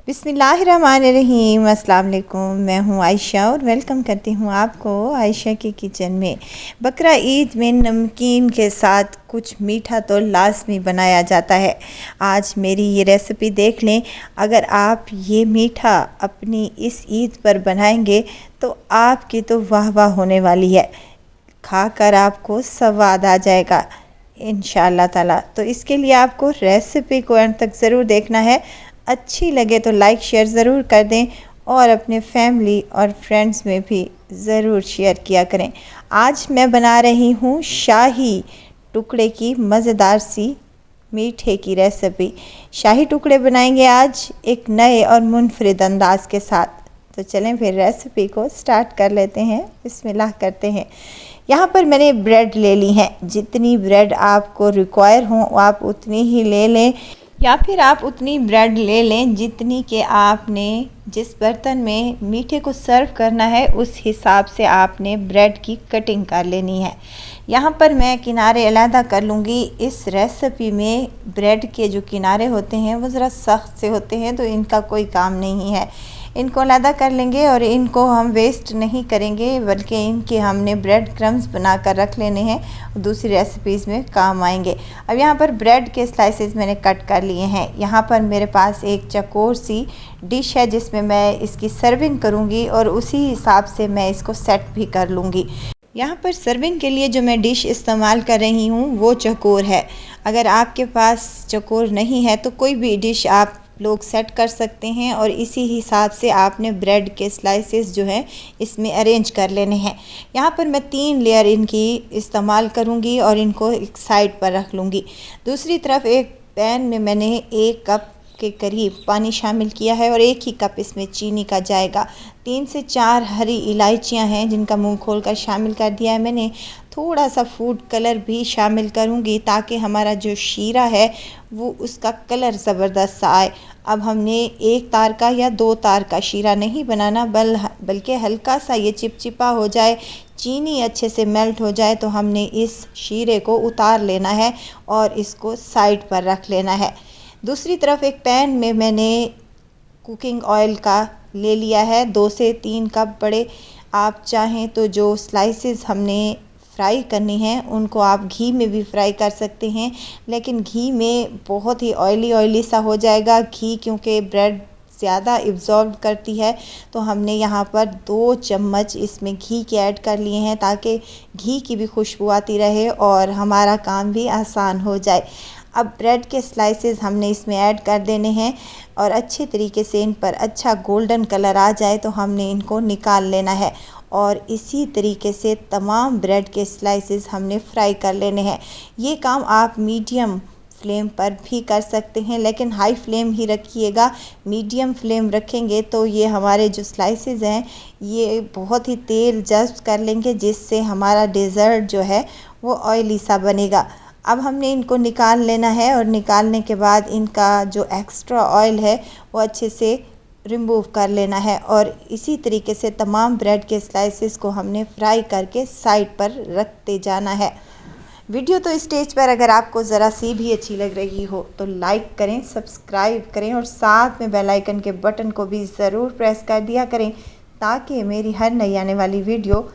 बिस्मिल्लाहिर्रहमानिर्रहीम। अस्सलाम वालेकुम। मैं हूँ आयशा और वेलकम करती हूँ आपको आयशा की किचन में। बकरा ईद में नमकीन के साथ कुछ मीठा तो लाजमी बनाया जाता है। आज मेरी ये रेसिपी देख लें। अगर आप ये मीठा अपनी इस ईद पर बनाएंगे तो आपकी तो वाह वाह होने वाली है, खाकर आपको स्वाद आ जाएगा इंशाअल्लाह ताला। तो इसके लिए आपको रेसिपी को अंत तक ज़रूर देखना है। अच्छी लगे तो लाइक शेयर ज़रूर कर दें और अपने फैमिली और फ्रेंड्स में भी ज़रूर शेयर किया करें। आज मैं बना रही हूँ शाही टुकड़े की मज़ेदार सी मीठे की रेसिपी। शाही टुकड़े बनाएंगे आज एक नए और मुनफरिद अंदाज के साथ। तो चलें फिर रेसिपी को स्टार्ट कर लेते हैं। बिस्मिल्लाह करते हैं। यहाँ पर मैंने ब्रेड ले ली हैं। जितनी ब्रेड आपको रिक्वायर हो आप उतनी ही ले लें, या फिर आप उतनी ब्रेड ले लें जितनी के आपने जिस बर्तन में मीठे को सर्व करना है उस हिसाब से आपने ब्रेड की कटिंग कर लेनी है। यहाँ पर मैं किनारे अलहदा कर लूँगी। इस रेसिपी में ब्रेड के जो किनारे होते हैं वो ज़रा सख्त से होते हैं, तो इनका कोई काम नहीं है। इनको अलहदा कर लेंगे और इनको हम वेस्ट नहीं करेंगे, बल्कि इनके हमने ब्रेड क्रम्स बना कर रख लेने हैं, दूसरी रेसिपीज़ में काम आएंगे। अब यहाँ पर ब्रेड के स्लाइसेस मैंने कट कर लिए हैं। यहाँ पर मेरे पास एक चकोर सी डिश है जिसमें मैं इसकी सर्विंग करूँगी और उसी हिसाब से मैं इसको सेट भी कर लूँगी। यहाँ पर सर्विंग के लिए जो मैं डिश इस्तेमाल कर रही हूँ वो चकोर है। अगर आपके पास चकोर नहीं है तो कोई भी डिश आप लोग सेट कर सकते हैं और इसी हिसाब से आपने ब्रेड के स्लाइसेस जो हैं इसमें अरेंज कर लेने हैं। यहाँ पर मैं 3 लेयर इनकी इस्तेमाल करूँगी और इनको एक साइड पर रख लूँगी। दूसरी तरफ एक पैन में मैंने 1 कप के करीब पानी शामिल किया है और 1 ही कप इसमें चीनी का जाएगा। 3 से 4 हरी इलायचियाँ हैं जिनका मुंह खोलकर शामिल कर दिया है मैंने। थोड़ा सा फूड कलर भी शामिल करूँगी ताकि हमारा जो शीरा है वो उसका कलर ज़बरदस्त सा आए। अब हमने 1 तार का या 2 तार का शीरा नहीं बनाना, बल्कि हल्का सा ये चिपचिपा हो जाए, चीनी अच्छे से मेल्ट हो जाए तो हमने इस शीरे को उतार लेना है और इसको साइड पर रख लेना है। दूसरी तरफ एक पैन में मैंने कुकिंग ऑयल का ले लिया है 2 से 3 कप बड़े। आप चाहें तो जो स्लाइसेस हमने फ्राई करनी हैं उनको आप घी में भी फ्राई कर सकते हैं, लेकिन घी में बहुत ही ऑयली सा हो जाएगा। घी क्योंकि ब्रेड ज़्यादा एब्जॉर्ब करती है, तो हमने यहाँ पर 2 चम्मच इसमें घी के ऐड कर लिए हैं ताकि घी की भी खुशबू आती रहे और हमारा काम भी आसान हो जाए। अब ब्रेड के स्लाइसेस हमने इसमें ऐड कर देने हैं और अच्छे तरीके से इन पर अच्छा गोल्डन कलर आ जाए तो हमने इनको निकाल लेना है और इसी तरीके से तमाम ब्रेड के स्लाइसेस हमने फ्राई कर लेने हैं। ये काम आप मीडियम फ्लेम पर भी कर सकते हैं, लेकिन हाई फ्लेम ही रखिएगा। मीडियम फ्लेम रखेंगे तो ये हमारे जो स्लाइसेस हैं ये बहुत ही तेल जज़्ब कर लेंगे, जिससे हमारा डेज़र्ट जो है वो ऑयली सा बनेगा। अब हमने इनको निकाल लेना है और निकालने के बाद इनका जो एक्स्ट्रा ऑयल है वो अच्छे से रिमूव कर लेना है और इसी तरीके से तमाम ब्रेड के स्लाइसेस को हमने फ्राई करके साइड पर रखते जाना है। वीडियो तो स्टेज पर अगर आपको ज़रा सी भी अच्छी लग रही हो तो लाइक करें, सब्सक्राइब करें और साथ में बेल आइकन के बटन को भी ज़रूर प्रेस कर दिया करें ताकि मेरी हर नई आने वाली वीडियो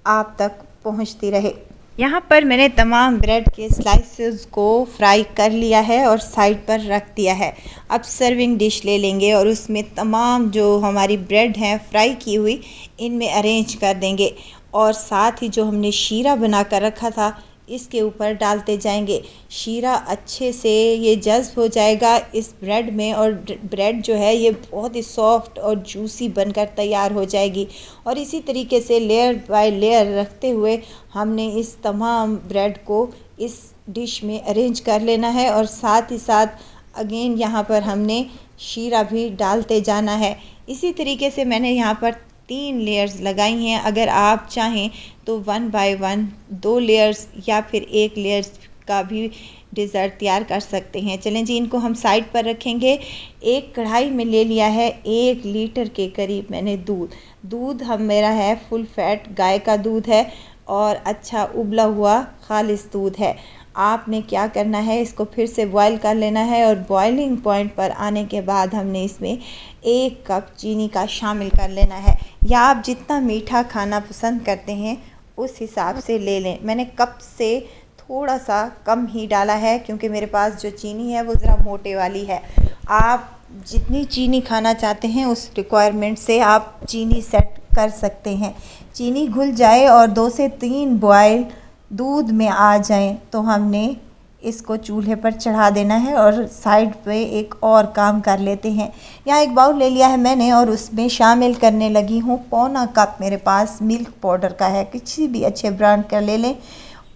आप तक पहुंचती रहे। यहाँ पर मैंने तमाम ब्रेड के स्लाइसेस को फ्राई कर लिया है और साइड पर रख दिया है। अब सर्विंग डिश ले लेंगे और उसमें तमाम जो हमारी ब्रेड हैं फ्राई की हुई इनमें अरेंज कर देंगे और साथ ही जो हमने शीरा बना कर रखा था इसके ऊपर डालते जाएंगे। शीरा अच्छे से ये जज़्ब हो जाएगा इस ब्रेड में और ब्रेड जो है ये बहुत ही सॉफ्ट और जूसी बनकर तैयार हो जाएगी। और इसी तरीके से लेयर बाय लेयर रखते हुए हमने इस तमाम ब्रेड को इस डिश में अरेंज कर लेना है और साथ ही साथ अगेन यहाँ पर हमने शीरा भी डालते जाना है। इसी तरीके से मैंने यहाँ पर 3 लेयर्स लगाई हैं। अगर आप चाहें तो 1 बाय 1 2 लेयर्स या फिर 1 लेयर्स का भी डिज़र्ट तैयार कर सकते हैं। चलें जी, इनको हम साइड पर रखेंगे। एक कढ़ाई में ले लिया है 1 लीटर के करीब मैंने दूध हम मेरा है फुल फैट गाय का दूध है और अच्छा उबला हुआ खालिस दूध है। आपने क्या करना है, इसको फिर से बॉईल कर लेना है और बॉइलिंग पॉइंट पर आने के बाद हमने इसमें 1 कप चीनी का शामिल कर लेना है, या आप जितना मीठा खाना पसंद करते हैं उस हिसाब से ले लें। मैंने कप से थोड़ा सा कम ही डाला है क्योंकि मेरे पास जो चीनी है वो ज़रा मोटे वाली है। आप जितनी चीनी खाना चाहते हैं उस रिक्वायरमेंट से आप चीनी सेट कर सकते हैं। चीनी घुल जाए और 2 से 3 बॉयल दूध में आ जाएं तो हमने इसको चूल्हे पर चढ़ा देना है और साइड पे एक और काम कर लेते हैं। यहाँ एक बाउल ले लिया है मैंने और उसमें शामिल करने लगी हूँ पौना कप मेरे पास मिल्क पाउडर का है, किसी भी अच्छे ब्रांड का ले लें।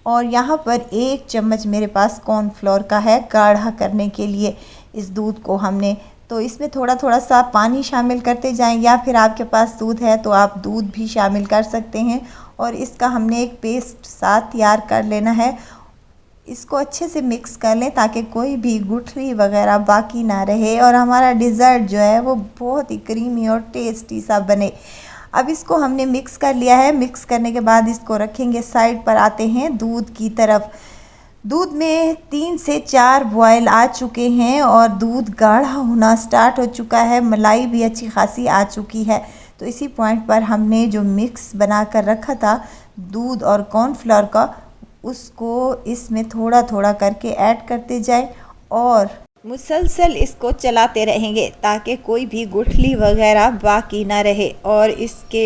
और यहाँ पर 1 चम्मच मेरे पास कॉर्नफ्लोर का है गाढ़ा करने के लिए इस दूध को हमने। तो इसमें थोड़ा थोड़ा सा पानी शामिल करते जाएं, या फिर आपके पास दूध है तो आप दूध भी शामिल कर सकते हैं। और इसका हमने एक पेस्ट साथ तैयार कर लेना है। इसको अच्छे से मिक्स कर लें ताकि कोई भी गुठली वगैरह बाकी ना रहे और हमारा डिज़र्ट जो है वो बहुत ही क्रीमी और टेस्टी सा बने। अब इसको हमने मिक्स कर लिया है। मिक्स करने के बाद इसको रखेंगे साइड पर। आते हैं दूध की तरफ। दूध में 3 से 4 बॉयल आ चुके हैं और दूध गाढ़ा होना स्टार्ट हो चुका है, मलाई भी अच्छी खासी आ चुकी है। तो इसी पॉइंट पर हमने जो मिक्स बना कर रखा था दूध और कॉर्नफ्लोर का, उसको इसमें थोड़ा थोड़ा करके ऐड करते जाएं और मुसलसल इसको चलाते रहेंगे ताकि कोई भी गुठली वगैरह बाकी ना रहे। और इसके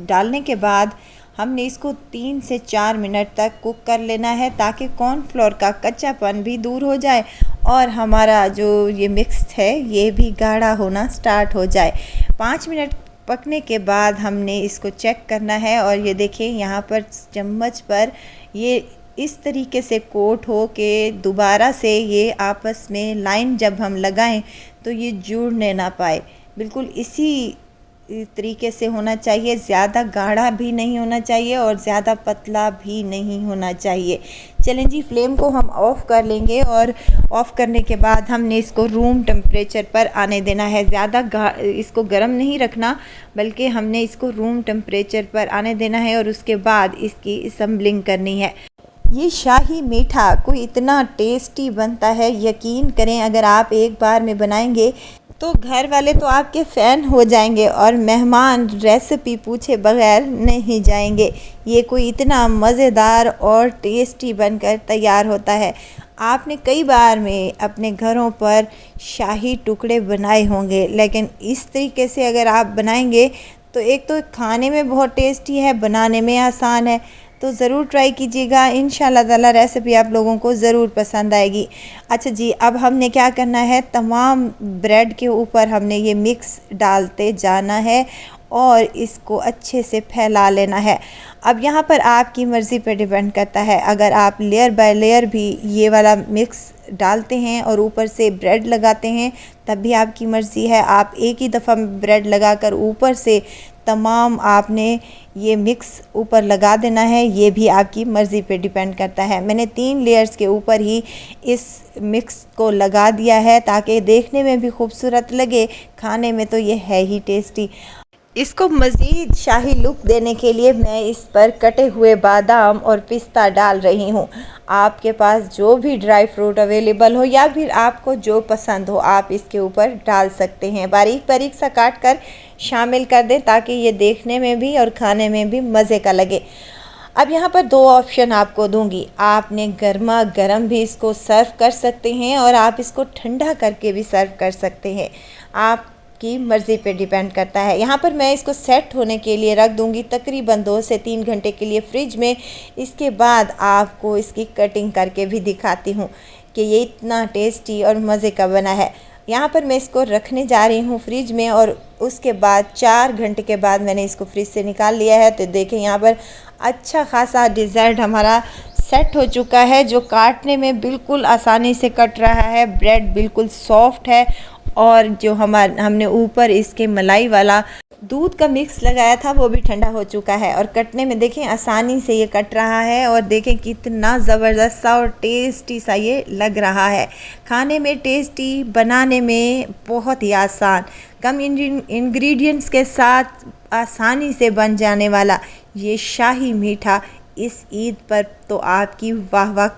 डालने के बाद हमने इसको 3 से 4 मिनट तक कुक कर लेना है ताकि कॉर्नफ्लोर का कच्चापन भी दूर हो जाए और हमारा जो ये मिक्स है ये भी गाढ़ा होना स्टार्ट हो जाए। 5 मिनट पकने के बाद हमने इसको चेक करना है और ये देखें यहाँ पर चम्मच पर ये इस तरीके से कोट हो कि दोबारा से ये आपस में लाइन जब हम लगाएं तो ये जुड़ने ना पाए। बिल्कुल इसी तरीके से होना चाहिए, ज़्यादा गाढ़ा भी नहीं होना चाहिए और ज़्यादा पतला भी नहीं होना चाहिए। चलें जी, फ्लेम को हम ऑफ़ कर लेंगे और ऑफ़ करने के बाद हमने इसको रूम टेम्परेचर पर आने देना है। ज़्यादा इसको गर्म नहीं रखना बल्कि हमने इसको रूम टेम्परेचर पर आने देना है और उसके बाद इसकी असम्बलिंग करनी है। ये शाही मीठा कोई इतना टेस्टी बनता है, यकीन करें अगर आप एक बार में बनाएंगे तो घर वाले तो आपके फ़ैन हो जाएंगे और मेहमान रेसिपी पूछे बगैर नहीं जाएंगे। ये कोई इतना मज़ेदार और टेस्टी बनकर तैयार होता है। आपने कई बार में अपने घरों पर शाही टुकड़े बनाए होंगे, लेकिन इस तरीके से अगर आप बनाएंगे तो एक तो खाने में बहुत टेस्टी है, बनाने में आसान है। तो ज़रूर ट्राई कीजिएगा, इंशाल्लाह ताला रेसिपी आप लोगों को ज़रूर पसंद आएगी। अच्छा जी, अब हमने क्या करना है, तमाम ब्रेड के ऊपर हमने ये मिक्स डालते जाना है और इसको अच्छे से फैला लेना है। अब यहाँ पर आपकी मर्ज़ी पे डिपेंड करता है, अगर आप लेयर बाय लेयर भी ये वाला मिक्स डालते हैं और ऊपर से ब्रेड लगाते हैं तब भी आपकी मर्ज़ी है। आप एक ही दफ़ा ब्रेड लगाकर ऊपर से तमाम आपने ये मिक्स ऊपर लगा देना है, ये भी आपकी मर्ज़ी पे डिपेंड करता है। मैंने 3 लेयर्स के ऊपर ही इस मिक्स को लगा दिया है ताकि देखने में भी खूबसूरत लगे, खाने में तो ये है ही टेस्टी। इसको मज़ीद शाही लुक देने के लिए मैं इस पर कटे हुए बादाम और पिस्ता डाल रही हूँ। आपके पास जो भी ड्राई फ्रूट अवेलेबल हो या फिर आपको जो पसंद हो आप इसके ऊपर डाल सकते हैं। बारीक बारीक सा काट कर शामिल कर दें ताकि ये देखने में भी और खाने में भी मज़े का लगे। अब यहाँ पर 2 ऑप्शन आपको दूंगी। आपने गर्मा गर्म भी इसको सर्व कर सकते हैं और आप इसको ठंडा करके भी सर्व कर सकते हैं, आप की मर्ज़ी पे डिपेंड करता है। यहाँ पर मैं इसको सेट होने के लिए रख दूँगी तकरीबन 2 से 3 घंटे के लिए फ्रिज में। इसके बाद आपको इसकी कटिंग करके भी दिखाती हूँ कि ये इतना टेस्टी और मज़े का बना है। यहाँ पर मैं इसको रखने जा रही हूँ फ्रिज में और उसके बाद 4 घंटे के बाद मैंने इसको फ्रिज से निकाल लिया है। तो देखें यहाँ पर अच्छा खासा डिज़र्ट हमारा सेट हो चुका है, जो काटने में बिल्कुल आसानी से कट रहा है। ब्रेड बिल्कुल सॉफ्ट है और जो हमने ऊपर इसके मलाई वाला दूध का मिक्स लगाया था वो भी ठंडा हो चुका है और कटने में देखें आसानी से ये कट रहा है और देखें कितना ज़बरदस्त सा और टेस्टी सा ये लग रहा है। खाने में टेस्टी, बनाने में बहुत ही आसान, कम इंग्रेडिएंट्स के साथ आसानी से बन जाने वाला ये शाही मीठा इस ईद पर तो आपकी वाह वाह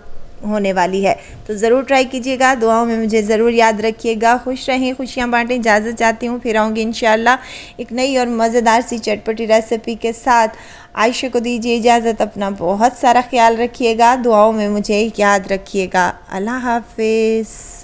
होने वाली है। तो ज़रूर ट्राई कीजिएगा, दुआओं में मुझे ज़रूर याद रखिएगा। खुश रहें, खुशियाँ बांटें। इजाज़त चाहती हूँ, फिर आऊँगी इंशाल्लाह एक नई और मज़ेदार सी चटपटी रेसिपी के साथ। आयशा को दीजिए इजाज़त, अपना बहुत सारा ख्याल रखिएगा, दुआओं में मुझे याद रखिएगा। अल्लाह हाफिज़।